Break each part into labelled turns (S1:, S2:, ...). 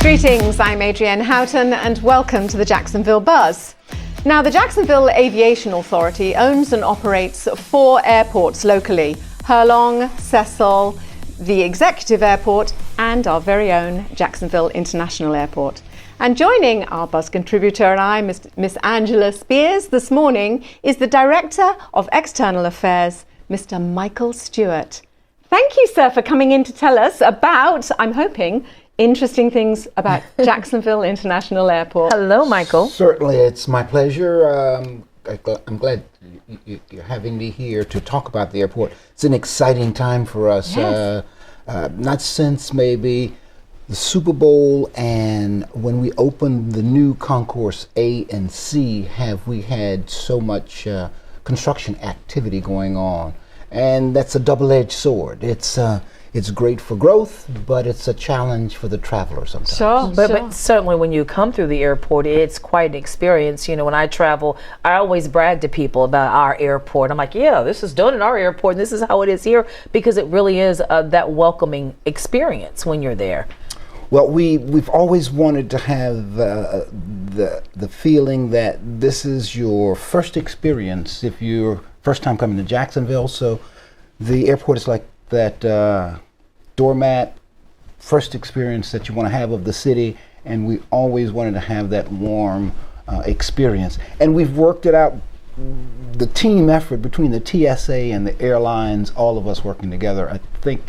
S1: Greetings, I'm Adrienne Houghton and welcome to the Jacksonville Buzz. Now, the Jacksonville Aviation Authority owns and operates 4 airports locally: Herlong, Cecil, the Executive Airport and our very own Jacksonville International Airport. And joining our Buzz contributor and I, Miss Angela Spears, this morning is the Director of External Affairs, Mr. Michael Stewart. Thank you, sir, for coming in to tell us about, I'm hoping, interesting things about Jacksonville International Airport.
S2: Hello, Michael.
S3: Certainly, it's my pleasure. I'm glad you're having me here to talk about the airport. It's an exciting time for us.
S1: Yes.
S3: Not since maybe the Super Bowl and when we opened the new Concourse A and C have we had so much construction activity going on. And that's a double-edged sword. It's great for growth, but it's a challenge for the traveler sometimes.
S1: Sure,
S2: But certainly when you come through the airport, it's quite an experience. You know, when I travel, I always brag to people about our airport. I'm like, yeah, this is done at our airport, and this is how it is here, because it really is that welcoming experience when you're there.
S3: Well, we've always wanted to have the feeling that this is your first experience if you're first time coming to Jacksonville. So the airport is like that doormat first experience that you want to have of the city, and we always wanted to have that warm experience. And we've worked it out, the team effort between the TSA and the airlines, all of us working together, I think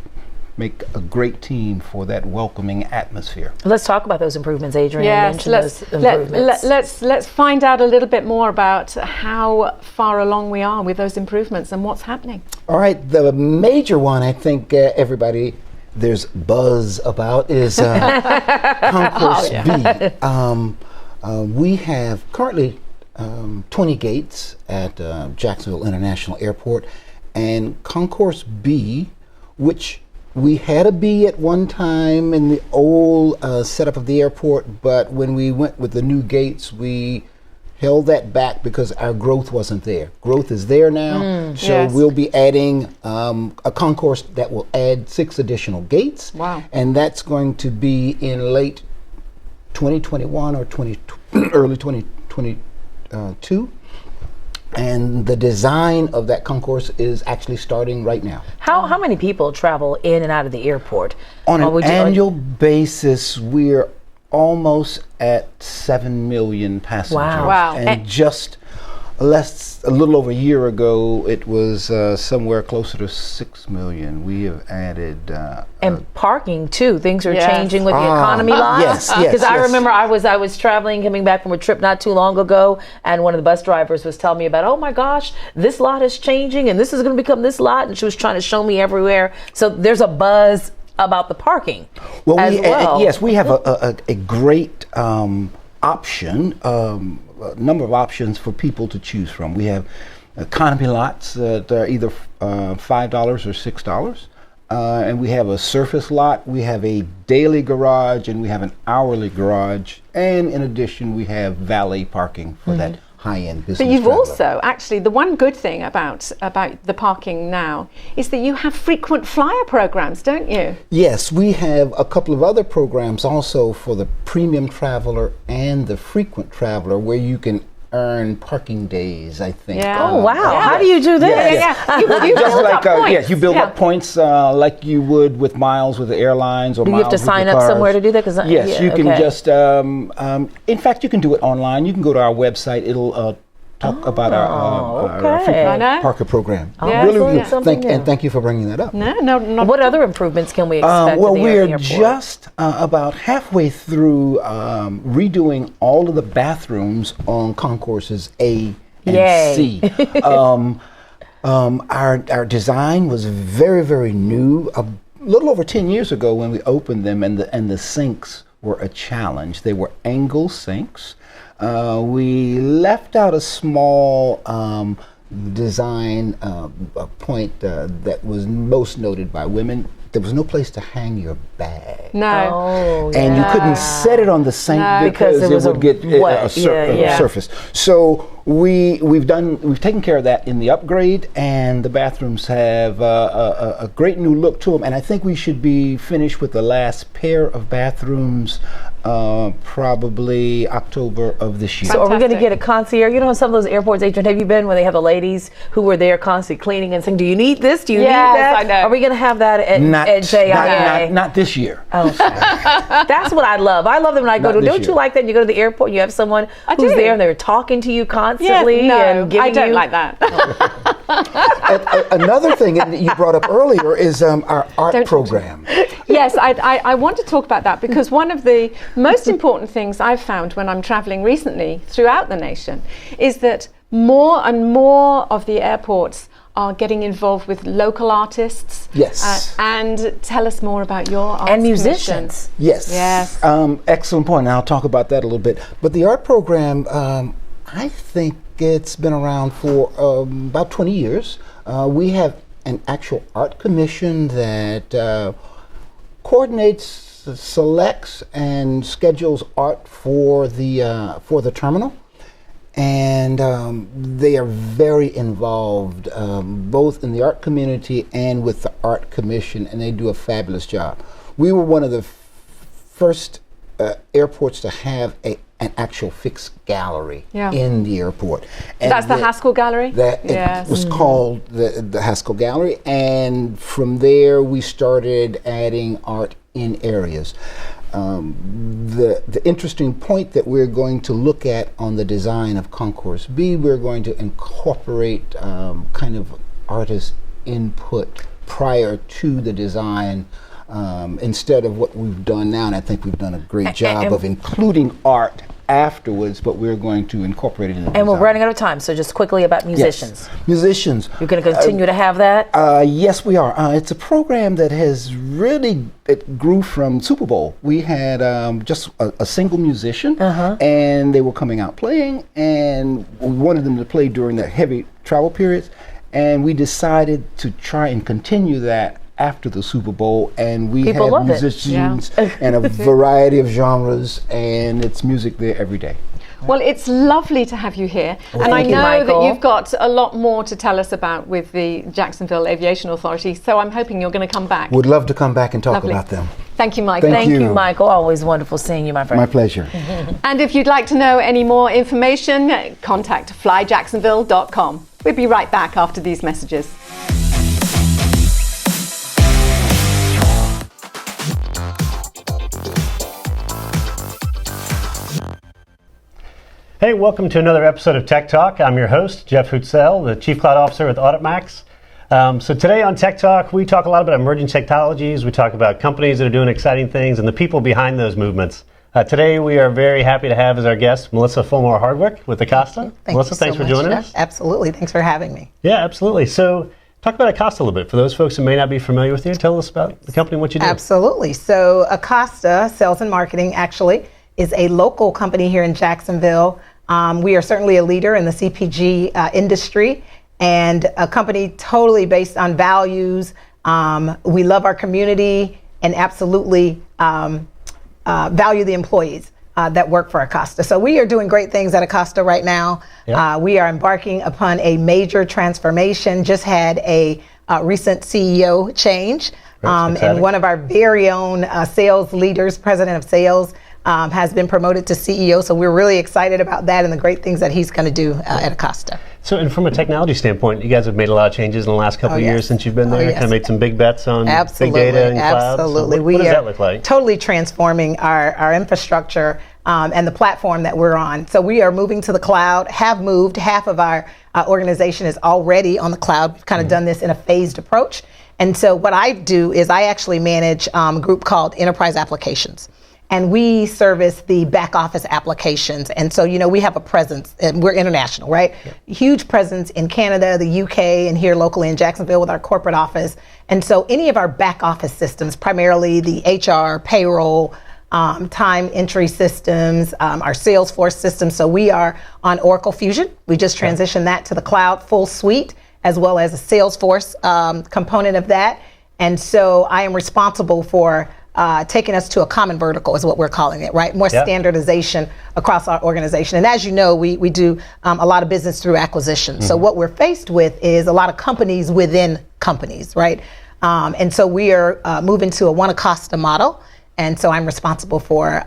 S3: make a great team for that welcoming atmosphere.
S2: Let's talk about those improvements, Adrienne.
S1: yes, let's find out a little bit more about how far along we are with those improvements and what's happening.
S3: All right, the major one I think everybody there's buzz about is Concourse B. We have currently 20 gates at Jacksonville International Airport, and Concourse B, which we had a B at one time in the old setup of the airport, but when we went with the new gates, we held that back because our growth wasn't there. Growth is there now, so
S1: yes.
S3: we'll be adding a concourse that will add 6 additional gates.
S1: Wow.
S3: And that's going to be in late 2021 or early 2022. And the design of that concourse is actually starting right now.
S2: How many people travel in and out of the airport?
S3: On an annual basis, we're almost at 7 million passengers.
S2: Wow.
S3: And just a little over a year ago, it was somewhere closer to 6 million. We have added
S2: And parking too. Things are
S1: Yes.
S2: changing with the economy lots.
S3: yes,
S2: Because I
S3: yes.
S2: remember I was traveling, coming back from a trip not too long ago, and one of the bus drivers was telling me about, oh my gosh, this lot is changing, and this is going to become this lot, and she was trying to show me everywhere. So there's a buzz about the parking.
S3: Well,
S2: well.
S3: yes, we have a great option, a number of options for people to choose from. We have economy lots that are either $5 or $6. And we have a surface lot, we have a daily garage, and we have an hourly garage. And in addition, we have valet parking for that high-end business
S1: But you've
S3: traveler.
S1: also, actually, the one good thing about the parking now is that you have frequent flyer programs, don't you?
S3: Yes, we have a couple of other programs also for the premium traveler and the frequent traveler where you can earn parking days, I think.
S1: Yeah.
S2: Oh, wow.
S1: Yeah.
S2: How do you do this?
S1: Yeah. You
S3: Just
S1: build
S3: like
S1: up points.
S3: yes, you build
S1: Yeah.
S3: up points like you would with miles with the airlines or
S2: Do you
S3: miles
S2: have to
S3: with
S2: sign
S3: your
S2: up
S3: cars.
S2: somewhere to do that? 'Cause
S3: Yes, you can
S2: okay.
S3: just. In fact, you can do it online. You can go to our website. It'll talk about our
S2: okay.
S3: frequent
S1: I know.
S3: Parker program.
S1: Yeah,
S3: really,
S1: so
S3: really
S1: it's
S2: something new.
S3: and thank you for bringing that up.
S1: No, not
S2: What other improvements can we expect
S3: Well,
S2: at the
S3: we're
S2: airport?
S3: just about halfway through redoing all of the bathrooms on concourses A and
S2: Yay.
S3: C. Our design was very, very new. A little over 10 years ago when we opened them, and the sinks were a challenge. They were angle sinks. We left out a small design point that was most noted by women. There was no place to hang your bag.
S1: No.
S2: Oh,
S3: and you couldn't set it on the sink because
S2: Because it was
S3: would get
S2: wet.
S3: a
S2: Yeah.
S3: surface. So we've taken care of that in the upgrade, and the bathrooms have a great new look to them. And I think we should be finished with the last pair of bathrooms probably October of this year.
S2: So are we going to
S1: Fantastic.
S2: get a concierge? You know, some of those airports, Adrian, have you been where they have the ladies who were there constantly cleaning and saying, do you need this? Do you need
S1: Yes,
S2: that?
S1: I know.
S2: Are we going to have that at JIA?
S3: not this year.
S2: Oh, that's what I love. I love them when I go
S3: Not
S2: to.
S3: this
S2: Don't you
S3: year.
S2: like that? You go to the airport, you have someone who's
S1: do.
S2: there, and they're talking to you constantly.
S1: no,
S2: and giving
S1: I don't
S2: you,
S1: like that.
S3: Another thing that you brought up earlier is our art program.
S1: Yes, I want to talk about that because one of the most important things I've found when I'm traveling recently throughout the nation is that more and more of the airports are getting involved with local artists.
S3: Yes.
S1: And tell us more about your arts
S2: and
S1: commission.
S2: musicians.
S3: Yes.
S1: Yes.
S3: Excellent point. And I'll talk about that a little bit. But the art program, I think it's been around for about 20 years. We have an actual art commission that coordinates, selects, and schedules art for the terminal. And they are very involved, both in the art community and with the art commission, and they do a fabulous job. We were one of the first airports to have an actual fixed gallery in the airport. And
S1: That's the Haskell Gallery?
S3: It was called the Haskell Gallery, and from there we started adding art in areas. The interesting point that we're going to look at on the design of Concourse B, we're going to incorporate kind of artist input prior to the design instead of what we've done now. And I think we've done a great job of including art afterwards, but we're going to incorporate it in the
S2: And we're
S3: design.
S2: running out of time, so just quickly about musicians.
S3: Yes. Musicians.
S2: You're going to continue to have that?
S3: Yes, we are. It's a program that has it grew from Super Bowl. We had just a single musician, and they were coming out playing, and we wanted them to play during the heavy travel periods, and we decided to try and continue that after the Super Bowl, and we
S2: People
S3: have
S2: love it.
S3: musicians and a variety of genres, and it's music there every day.
S1: Well, it's lovely to have you here. And I
S2: thank you,
S1: know
S2: Michael.
S1: that you've got a lot more to tell us about with the Jacksonville Aviation Authority, so I'm hoping you're going to come back.
S3: Would love to come back and talk
S1: Lovely.
S3: about them.
S1: Thank you, Michael.
S3: Thank
S2: Thank you,
S3: you.
S2: Michael. Always wonderful seeing you, my friend.
S3: My pleasure.
S1: And if you'd like to know any more information, contact flyjacksonville.com. We'll be right back after these messages.
S4: Hey, welcome to another episode of Tech Talk. I'm your host, Jeff Hutzell, the Chief Cloud Officer with AuditMax. So today on Tech Talk, we talk a lot about emerging technologies. We talk about companies that are doing exciting things and the people behind those movements. Today, we are very happy to have as our guest Melissa Fulmore-Hardwick with Acosta. Melissa, thanks for joining us.
S5: Absolutely. Thanks for having me.
S4: Yeah, absolutely. So talk about Acosta a little bit. For those folks who may not be familiar with you, tell us about the company and what you do.
S5: Absolutely. So Acosta Sales and Marketing actually is a local company here in Jacksonville. We are certainly a leader in the CPG industry and a company totally based on values. We love our community and absolutely value the employees that work for Acosta. So we are doing great things at Acosta right now.
S4: Yep.
S5: We are embarking upon a major transformation, just had a recent CEO change. And one of our very own sales leaders, president of sales, has been promoted to CEO. So we're really excited about that and the great things that he's going to do at Acosta.
S4: So, and from a technology standpoint, you guys have made a lot of changes in the last couple of years since you've been there.
S5: yes.
S4: Kind of made some big bets on
S5: Absolutely.
S4: big data and cloud.
S5: Absolutely.
S4: So what does that look like?
S5: Totally transforming our infrastructure and the platform that we're on. So we are moving to the cloud, have moved. Half of our organization is already on the cloud. We've kind of done this in a phased approach. And so what I do is I actually manage a group called Enterprise Applications. And we service the back office applications. And so, you know, we have a presence, and we're international, right? Huge presence in Canada, the UK, and here locally in Jacksonville with our corporate office. And so any of our back office systems, primarily the HR, payroll, time entry systems, our Salesforce system. So we are on Oracle Fusion. We just transitioned that to the cloud, full suite, as well as a Salesforce component of that. And so I am responsible for taking us to a common vertical is what we're calling it, right? More
S4: Yeah.
S5: standardization across our organization. And as you know, we do a lot of business through acquisition. So what we're faced with is a lot of companies within companies, right? And so we are moving to a one Acosta model. And so I'm responsible for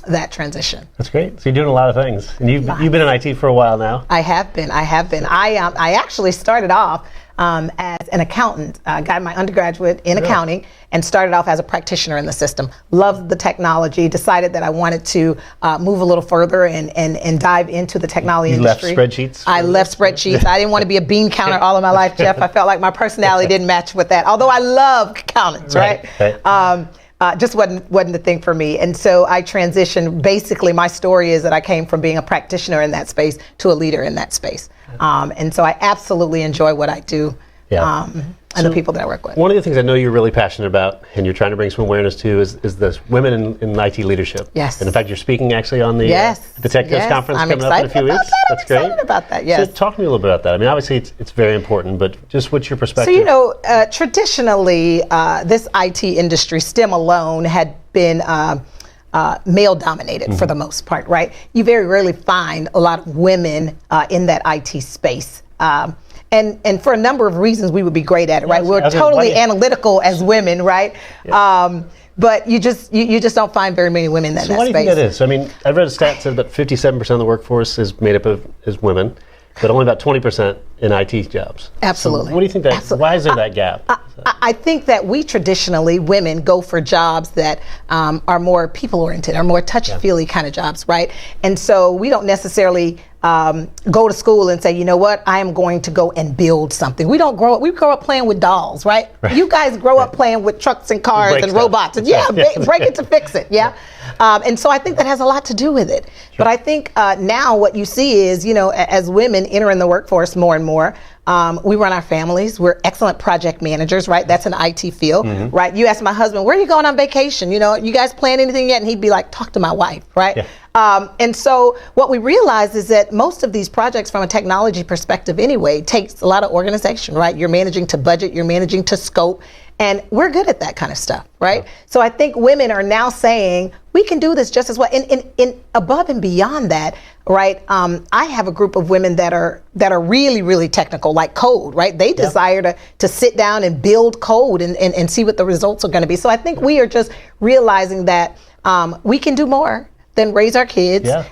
S5: that transition.
S4: That's great. So you're doing a lot of things, and you've been in IT for a while now.
S5: I have been. I actually started off as an accountant. Got my undergraduate in accounting and started off as a practitioner in the system. Loved the technology. Decided that I wanted to move a little further and dive into the technology industry.
S4: You left spreadsheets?
S5: I left spreadsheets. I didn't want to be a bean counter all of my life, Jeff. I felt like my personality didn't match with that. Although I love accountants, right? Just wasn't the thing for me. And so I transitioned. Basically, my story is that I came from being a practitioner in that space to a leader in that space. And so I absolutely enjoy what I do and the people that I work with.
S4: One of the things I know you're really passionate about, and you're trying to bring some awareness to, is this women in IT leadership.
S5: Yes.
S4: And in fact, you're speaking actually on the Tech Coast conference
S5: I'm
S4: coming up in a few weeks.
S5: That's great. I'm excited about that. Yes.
S4: So talk to me a little bit about that. I mean, obviously it's very important, but just what's your perspective?
S5: So traditionally, this IT industry, STEM alone, had been male dominated for the most part, right? You very rarely find a lot of women in that IT space. And for a number of reasons, we would be great at it, right? We're totally analytical as women, right? Yeah. But you just don't find very many women in that space.
S4: Why do you think that is? I mean, I've read a stat that said that 57% of the workforce is made up of women, but only about 20% in IT jobs.
S5: Absolutely.
S4: So what do you think why is there that gap?
S5: I think that we traditionally, women, go for jobs that are more people-oriented, are more touchy-feely kind of jobs, right? And so we don't necessarily go to school and say, you know what, I am going to go and build something. We grow up playing with dolls, right? You guys grow up playing with trucks and cars and robots. And break it to fix it, and so I think that has a lot to do with it. Sure. But I think now what you see is, as women entering the workforce more and more, we run our families. We're excellent project managers, right? That's an IT field, right? You ask my husband, where are you going on vacation? You guys plan anything yet? And he'd be like, talk to my wife, right? Yeah. And so what we realize is that most of these projects from a technology perspective anyway takes a lot of organization, right? You're managing to budget, you're managing to scope, and we're good at that kind of stuff, right? Yeah. So I think women are now saying, we can do this just as well. And above and beyond that, right, I have a group of women that are really, really technical, like code, right? They desire to sit down and build code and see what the results are going to be. So I think we are just realizing that we can do more than raise our kids. Yeah.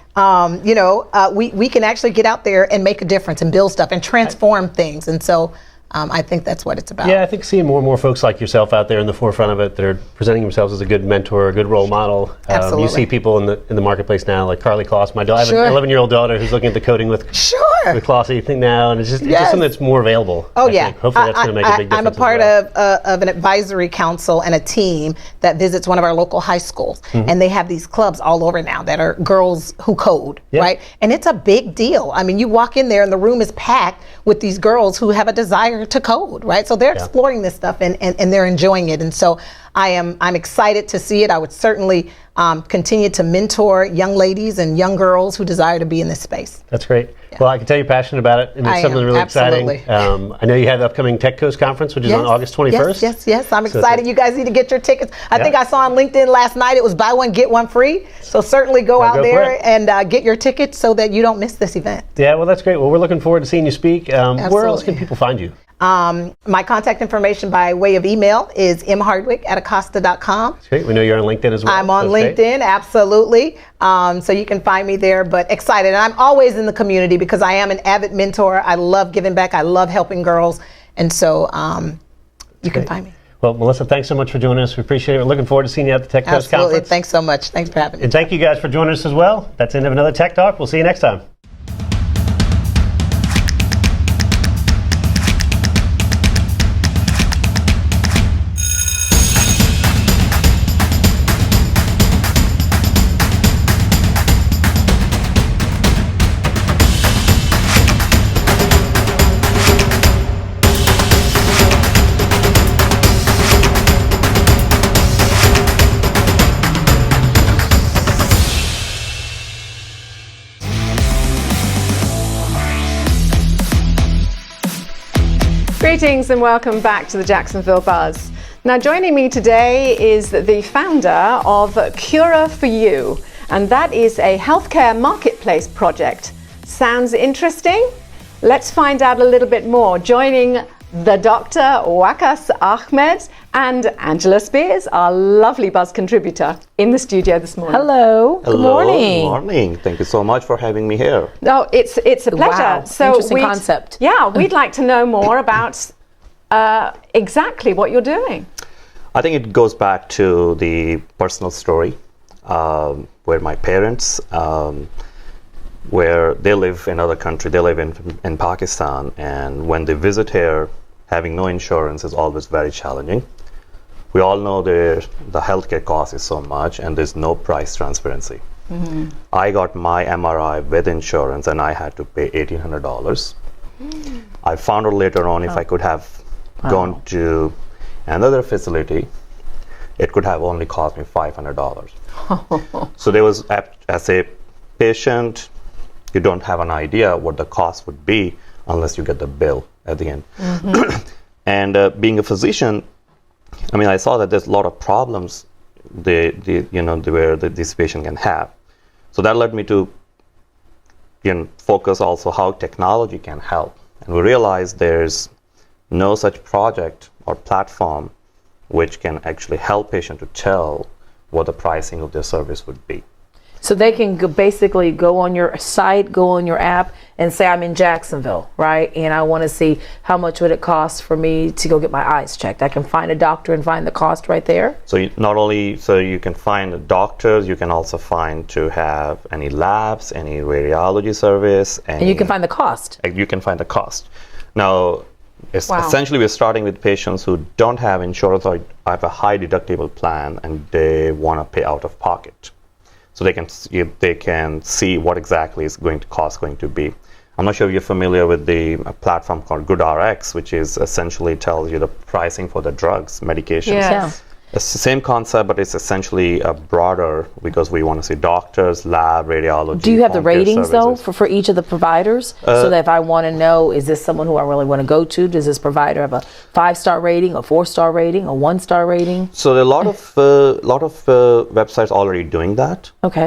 S5: We can actually get out there and make a difference and build stuff and transform things. And so I think that's what it's about.
S4: Yeah, I think seeing more and more folks like yourself out there in the forefront of it that are presenting themselves as a good mentor, a good role model.
S5: Absolutely.
S4: You see people in the marketplace now, like Carly Kloss. I have an 11-year-old daughter who's looking at the coding with Klossy thing now, and it's just something that's more available.
S5: Oh,
S4: I think. Hopefully that's going to make a big difference.
S5: I'm a part of an advisory council and a team that visits one of our local high schools, and they have these clubs all over now that are girls who code, right? And it's a big deal. I mean, you walk in there and the room is packed with these girls who have a desire to code, right? So they're exploring this stuff and they're enjoying it. And so I'm excited to see it. I would certainly continue to mentor young ladies and young girls who desire to be in this space.
S4: That's great. Yeah. Well, I can tell you're passionate about it. And it's something really exciting. I know you have the upcoming Tech Coast conference, which is on August 21st.
S5: Yes. I'm excited. You guys need to get your tickets. I think I saw on LinkedIn last night, it was buy one, get one free. So certainly go out there and get your tickets so that you don't miss this event.
S4: Yeah, well, that's great. Well, we're looking forward to seeing you speak. Where else can people find you?
S5: My contact information by way of email is mhardwick@acosta.com.
S4: That's great. We know you're on LinkedIn as well.
S5: I'm on LinkedIn, absolutely. So you can find me there, but excited. And I'm always in the community because I am an avid mentor. I love giving back. I love helping girls. And so you can find me.
S4: Well, Melissa, thanks so much for joining us. We appreciate it. We're looking forward to seeing you at the Tech Coast conference.
S5: Thanks so much. Thanks for having me.
S4: And thank you guys for joining us as well. That's the end of another Tech Talk. We'll see you next time.
S1: Greetings and welcome back to the Jacksonville Buzz. Now, joining me today is the founder of Cura for You, and that is a healthcare marketplace project. Sounds interesting? Let's find out a little bit more. Joining the Dr. Waqas Ahmed and Angela Spears, our lovely Buzz contributor, in the studio this morning.
S2: Hello. Good morning.
S6: Good morning. Thank you so much for having me here.
S1: No, it's a pleasure.
S2: Wow. Interesting concept.
S1: Yeah, we'd like to know more about exactly what you're doing.
S6: I think it goes back to the personal story where my parents, where they live in another country, they live in Pakistan, and when they visit here, having no insurance is always very challenging. We all know the healthcare cost is so much and there's no price transparency. Mm-hmm. I got my MRI with insurance and I had to pay $1,800. I found out later on if I could have gone to another facility, it could have only cost me $500. So there was, as a patient, you don't have an idea what the cost would be unless you get the bill at the end. Mm-hmm. And being a physician, I mean, I saw that there's a lot of problems where this patient can have. So that led me to focus also how technology can help. And we realized there's no such project or platform which can actually help patients to tell what the pricing of their service would be.
S2: So they can basically go on your site, go on your app, and say, I'm in Jacksonville, right? And I want to see how much would it cost for me to go get my eyes checked. I can find a doctor and find the cost right there.
S6: So you can find doctors, you can also find to have any labs, any radiology service.
S2: And you can find the cost.
S6: You can find the cost. Now, essentially we're starting with patients who don't have insurance or have a high deductible plan and they want to pay out of pocket. So they can see what exactly is going to be. I'm not sure if you're familiar with the platform called GoodRx, which is essentially tells you the pricing for the drugs, medications.
S1: Yes.
S6: It's the same concept, but it's essentially broader because we want to see doctors, lab, radiology.
S2: Do you have the ratings though for each of the providers? So that if I want to know, is this someone who I really want to go to? Does this provider have a 5-star rating, a 4-star rating, a 1-star rating?
S6: So there are a lot of websites already doing that.
S2: Okay.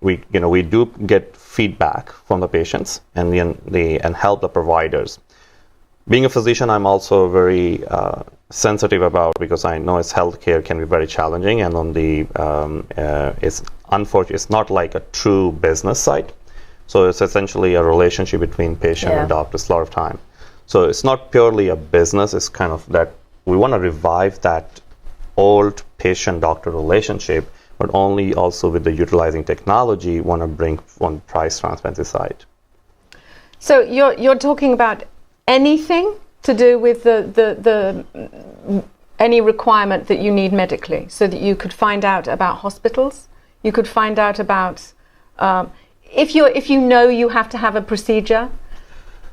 S6: We do get feedback from the patients and help the providers. Being a physician, I'm also very sensitive about, because I know healthcare can be very challenging, and it's unfortunate. It's not like a true business site, so it's essentially a relationship between patient and doctors a lot of time. So it's not purely a business. It's kind of that we want to revive that old patient-doctor relationship, but only also with the utilizing technology, want to bring on price transparency side.
S1: So you're talking about anything to do with the any requirement that you need medically, so that you could find out about hospitals, you could find out about if you know you have to have a procedure.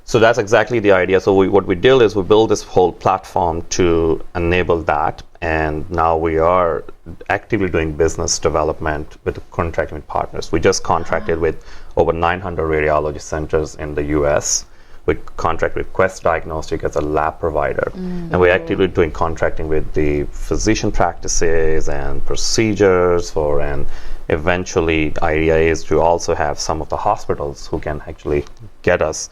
S6: So that's exactly the idea. So what we did is we built this whole platform to enable that, and now we are actively doing business development with contracting with partners. We just contracted with over 900 radiology centers in the U.S. We contract with Quest Diagnostic as a lab provider. And we're actively doing contracting with the physician practices and procedures and eventually the idea is to also have some of the hospitals who can actually get us.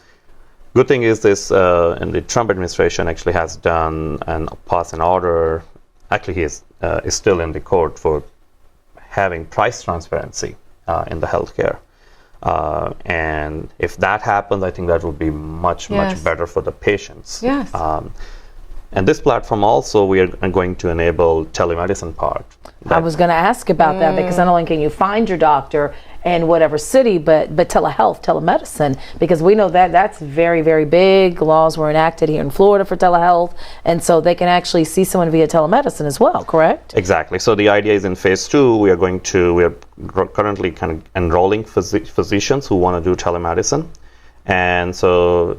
S6: Good thing is this, and the Trump administration actually has done and passed an order, actually he is still in the court for having price transparency in the healthcare. And if that happens, I think that will be much better for the patients.
S1: Yes.
S6: And this platform also, we are going to enable telemedicine part.
S2: I was going to ask about that, because not only can you find your doctor in whatever city, but telehealth, telemedicine, because we know that that's very, very big. Laws were enacted here in Florida for telehealth, and so they can actually see someone via telemedicine as well, correct?
S6: Exactly. So the idea is in phase 2, we are currently kind of enrolling physicians who want to do telemedicine. And so,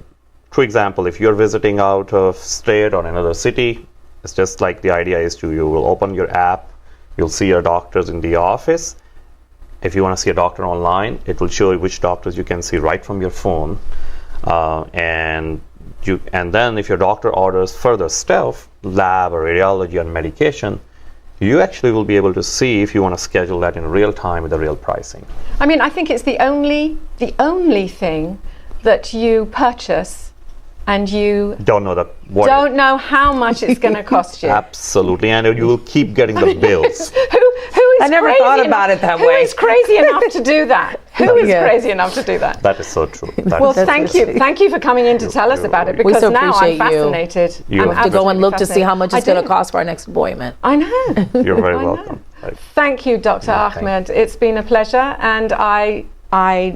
S6: for example, if you're visiting out of state or another city, it's just like the idea is you will open your app, you'll see your doctors in the office. If you want to see a doctor online, it will show you which doctors you can see right from your phone. And and then if your doctor orders further stuff, lab or radiology or medication, you actually will be able to see if you want to schedule that in real time with the real pricing.
S1: I mean, I think it's the only thing that you purchase and you
S6: Don't know
S1: don't know how much it's going to cost you.
S6: Absolutely, and you will keep getting the bills.
S1: Who is
S2: I never
S1: crazy
S2: thought
S1: enough-
S2: about it that
S1: Who
S2: way.
S1: is crazy enough to do that? Who is
S2: Yeah.
S1: crazy enough to do that?
S6: That is so true. That
S1: Well,
S6: is-
S1: thank you for coming in to tell us about it,
S6: We
S1: because
S2: so
S1: now I'm
S2: appreciate you.
S1: fascinated.
S6: You
S1: I'm
S6: have
S2: To go and
S1: absolutely
S2: look to see how
S1: fascinated.
S2: much it's
S1: I
S2: going to
S1: do.
S2: cost for our next appointment.
S1: I know.
S6: You're very
S1: I know.
S6: welcome. Right.
S1: Thank you, Dr. Ahmed. It's been a pleasure, and I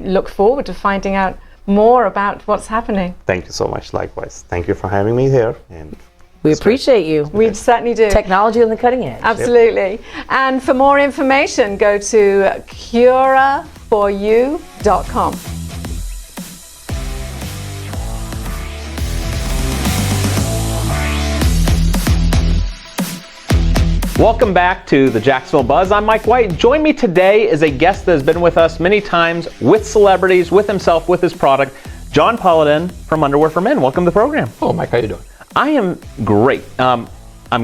S1: look forward to finding out more about what's happening.
S6: Thank you so much. Likewise. Thank you for having me here. And
S2: We appreciate you.
S1: We certainly do.
S2: Technology on the cutting edge.
S1: Absolutely. And for more information, go to curaforyou.com.
S7: Welcome back to the Jacksonville Buzz. I'm Mike White. Join me today is a guest that has been with us many times, with celebrities, with himself, with his product, John Paladin from Underwear for Men. Welcome to the program.
S8: Oh, Mike, how you doing?
S7: I am great. I'm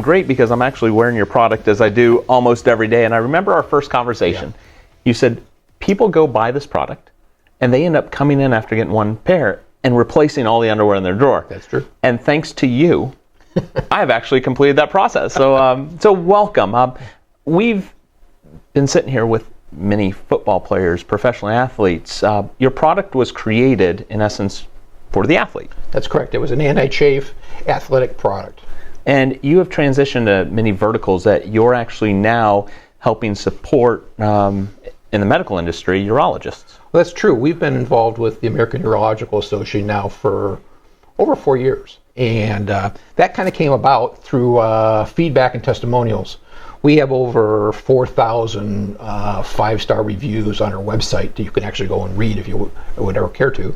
S7: great because I'm actually wearing your product as I do almost every day. And I remember our first conversation. You said people go buy this product and they end up coming in after getting one pair and replacing all the underwear in their drawer.
S8: That's true.
S7: And thanks to you, I have actually completed that process. So welcome. We've been sitting here with many football players, professional athletes. Your product was created, in essence, for the athlete.
S8: That's correct. It was an anti-chafe athletic product.
S7: And you have transitioned to many verticals that you're actually now helping support in the medical industry, urologists.
S8: Well, that's true. We've been involved with the American Urological Association now for over 4 years. And that kind of came about through feedback and testimonials. We have over 4,000 five-star reviews on our website that you can actually go and read if you would ever care to.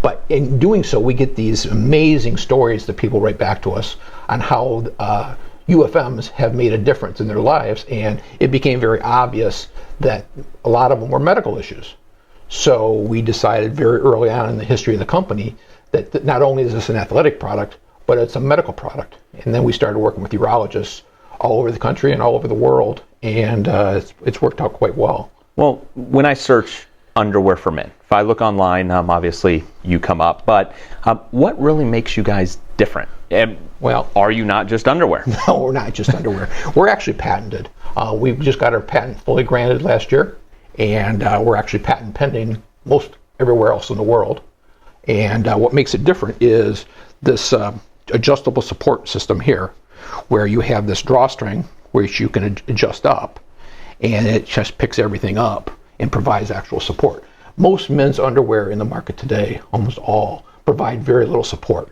S8: But in doing so, we get these amazing stories that people write back to us on how UFMs have made a difference in their lives, and it became very obvious that a lot of them were medical issues. So we decided very early on in the history of the company that not only is this an athletic product, but it's a medical product. And then we started working with urologists all over the country and all over the world, and it's worked out quite well.
S7: Well, when I search underwear for men, if I look online, obviously you come up, but what really makes you guys different? And
S8: Well,
S7: are you not just underwear?
S8: no, we're not just underwear. We're actually patented. We've just got our patent fully granted last year, and we're actually patent pending most everywhere else in the world. And what makes it different is this adjustable support system here, where you have this drawstring which you can adjust up, and it just picks everything up and provides actual support. Most men's underwear in the market today, almost all, provide very little support.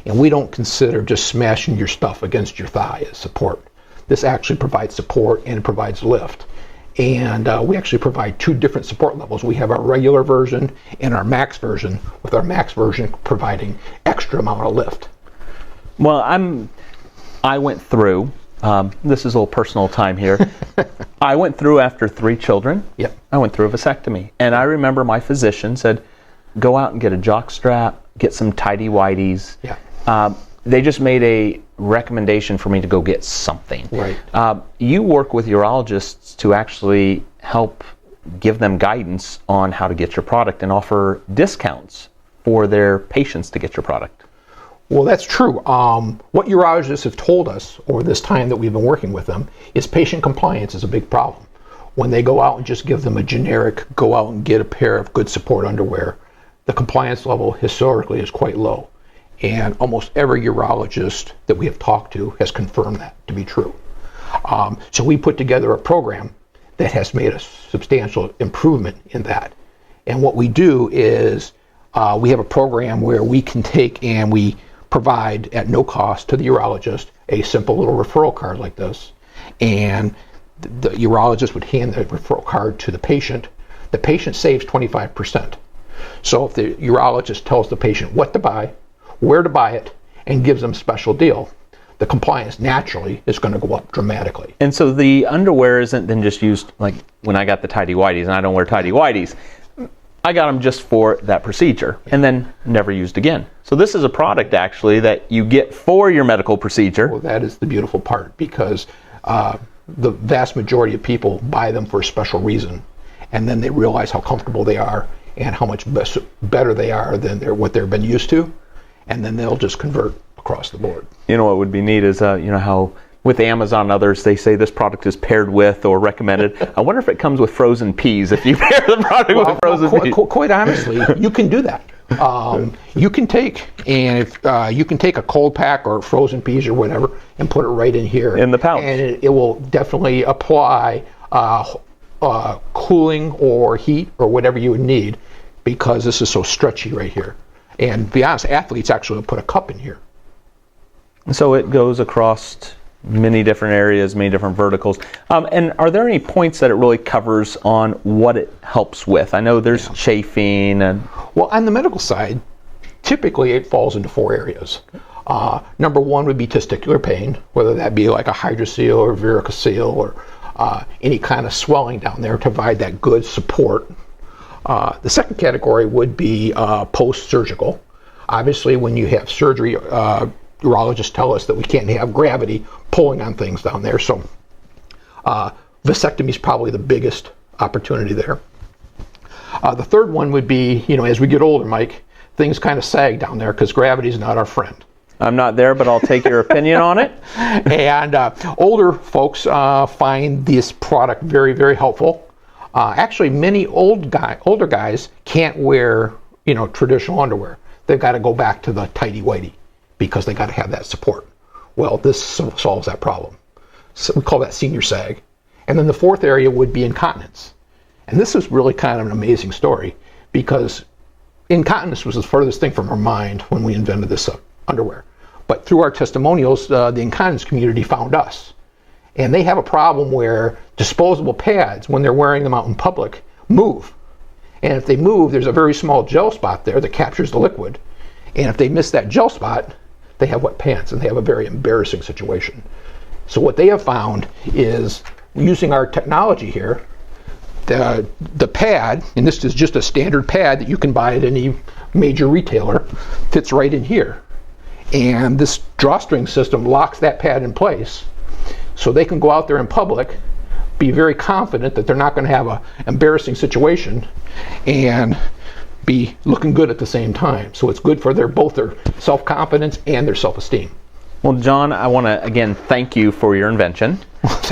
S8: And we don't consider just smashing your stuff against your thigh as support. This actually provides support and it provides lift. And we actually provide two different support levels. We have our regular version and our max version, with our max version providing extra amount of lift.
S7: Well, I went through, this is a little personal time here. I went through after 3 children.
S8: Yep.
S7: I went through a vasectomy. And I remember my physician said, go out and get a jock strap, get some tighty-whities.
S8: Yeah.
S7: They just made a recommendation for me to go get something.
S8: Right.
S7: You work with urologists to actually help give them guidance on how to get your product and offer discounts for their patients to get your product.
S8: Well, that's true. What urologists have told us over this time that we've been working with them is patient compliance is a big problem. When they go out and just give them a generic, go out and get a pair of good support underwear, the compliance level historically is quite low. And almost every urologist that we have talked to has confirmed that to be true. So we put together a program that has made a substantial improvement in that. And what we do is we have a program where we can take and we provide at no cost to the urologist a simple little referral card like this. And the urologist would hand the referral card to the patient. The patient saves 25%. So if the urologist tells the patient what to buy, where to buy it, and gives them a special deal, the compliance naturally is going to go up dramatically.
S7: And so the underwear isn't then just used, like when I got the tighty-whities, and I don't wear tighty-whities, I got them just for that procedure and then never used again. So this is a product actually that you get for your medical procedure.
S8: Well, that is the beautiful part, because the vast majority of people buy them for a special reason, and then they realize how comfortable they are and how much better they are than what they've been used to, and then they'll just convert across the board.
S7: You know what would be neat is how with Amazon and others, they say this product is paired with or recommended. I wonder if it comes with frozen peas, if you pair the product with frozen peas.
S8: Quite honestly, you can do that. You can take a cold pack or frozen peas or whatever and put it right in here.
S7: In the pouch.
S8: And it will definitely apply cooling or heat or whatever you would need, because this is so stretchy right here. And to be honest, athletes actually put a cup in here.
S7: So it goes across many different areas, many different verticals. And are there any points that it really covers on what it helps with? I know there's chafing and...
S8: Well, on the medical side, typically it falls into 4 areas. Number 1 would be testicular pain, whether that be like a hydrocele or varicocele or any kind of swelling down there to provide that good support. The second category would be post-surgical. Obviously, when you have surgery, urologists tell us that we can't have gravity pulling on things down there, so vasectomy is probably the biggest opportunity there. The third one would be, as we get older, Mike, things kind of sag down there because gravity is not our friend.
S7: I'm not there, but I'll take your opinion on it.
S8: And older folks find this product very, very helpful. Actually, many older guys can't wear, traditional underwear. They've got to go back to the tighty-whitey because they got to have that support. Well, this solves that problem. So we call that senior sag. And then the fourth area would be incontinence. And this is really kind of an amazing story, because incontinence was the furthest thing from our mind when we invented this underwear. But through our testimonials, the incontinence community found us. And they have a problem where disposable pads, when they're wearing them out in public, move. And if they move, there's a very small gel spot there that captures the liquid. And if they miss that gel spot, they have wet pants, and they have a very embarrassing situation. So what they have found is, using our technology here, the pad, and this is just a standard pad that you can buy at any major retailer, fits right in here. And this drawstring system locks that pad in place, so they can go out there in public, be very confident that they're not going to have an embarrassing situation, and be looking good at the same time. So it's good for both their self-confidence and their self-esteem.
S7: Well, John, I want to again thank you for your invention,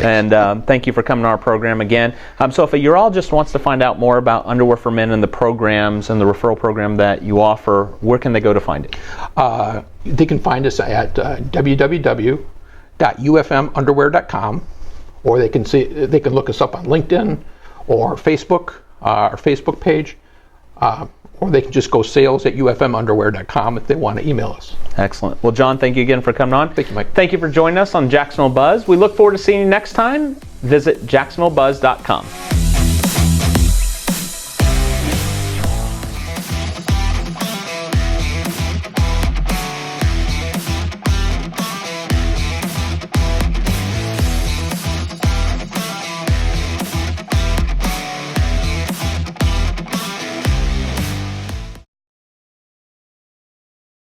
S7: and thank you for coming to our program again. So if a urologist wants to find out more about Underwear for Men and the programs and the referral program that you offer, where can they go to find it?
S8: They can find us at www.ufmunderwear.com, or they can look us up on LinkedIn or Facebook, our Facebook page. Or they can just go sales@ufmunderwear.com if they want to email us.
S7: Excellent. Well, John, thank you again for coming on.
S8: Thank you, Mike.
S7: Thank you for joining us on Jacksonville Buzz. We look forward to seeing you next time. Visit jacksonvillebuzz.com.